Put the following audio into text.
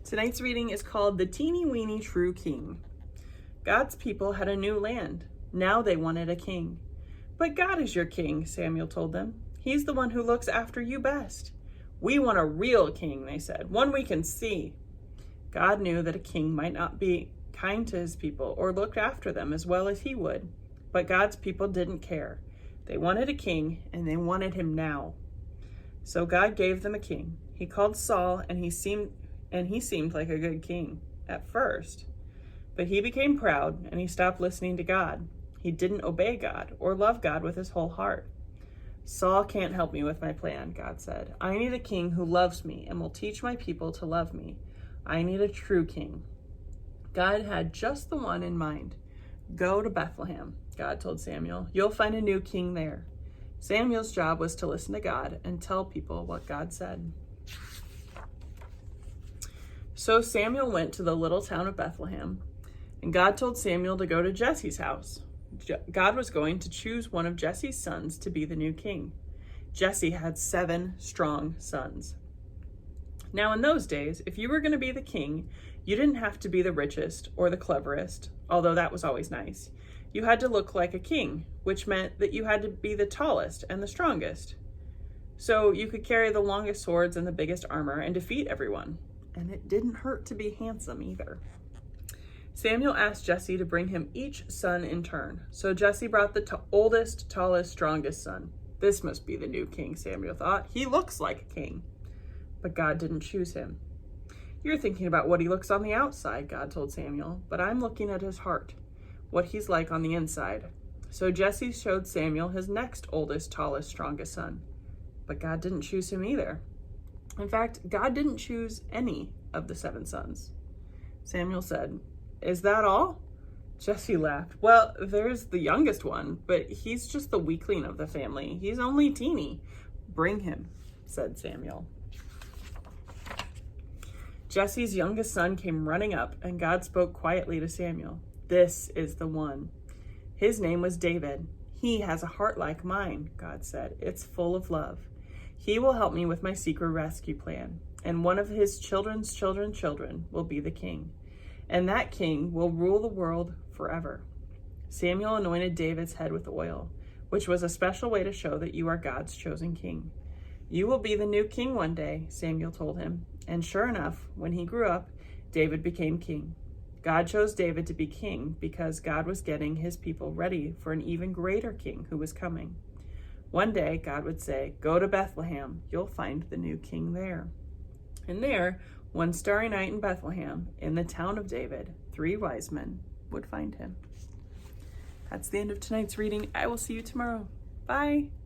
Tonight's reading is called The Teeny Weeny True King. God's people had a new land. Now they wanted a king. But God is your king, Samuel told them. He's the one who looks after you best. We want a real king, they said, one we can see. God knew that a king might not be kind to his people or look after them as well as he would. But God's people didn't care. They wanted a king, and they wanted him now. So God gave them a king. He called Saul, and he seemed like a good king at first. But he became proud, and he stopped listening to God. He didn't obey God or love God with his whole heart. Saul can't help me with my plan, God said. I need a king who loves me and will teach my people to love me. I need a true king. God had just the one in mind. Go to Bethlehem, God told Samuel. You'll find a new king there. Samuel's job was to listen to God and tell people what God said. So Samuel went to the little town of Bethlehem, and God told Samuel to go to Jesse's house. God was going to choose one of Jesse's sons to be the new king. Jesse had 7 strong sons. Now in those days, if you were going to be the king, you didn't have to be the richest or the cleverest, although that was always nice. You had to look like a king, which meant that you had to be the tallest and the strongest. So you could carry the longest swords and the biggest armor and defeat everyone. And it didn't hurt to be handsome either. Samuel asked Jesse to bring him each son in turn. So Jesse brought the oldest, tallest, strongest son. This must be the new king, Samuel thought. He looks like a king. But God didn't choose him. You're thinking about what he looks on the outside, God told Samuel, but I'm looking at his heart, what he's like on the inside. So Jesse showed Samuel his next oldest, tallest, strongest son. But God didn't choose him either. In fact, God didn't choose any of the 7 sons. Samuel said, "Is that all?" Jesse laughed. "Well, there's the youngest one, but he's just the weakling of the family. He's only teeny." "Bring him," said Samuel. Jesse's youngest son came running up, and God spoke quietly to Samuel. "This is the one." His name was David. "He has a heart like mine," God said. "It's full of love. He will help me with my secret rescue plan, and one of his children's children will be the king. And that king will rule the world forever." Samuel anointed David's head with oil, which was a special way to show that you are God's chosen king. "You will be the new king one day," Samuel told him. And sure enough, when he grew up, David became king. God chose David to be king because God was getting his people ready for an even greater king who was coming. One day, God would say, "Go to Bethlehem. You'll find the new king there." And there, one starry night in Bethlehem, in the town of David, 3 wise men would find him. That's the end of tonight's reading. I will see you tomorrow. Bye.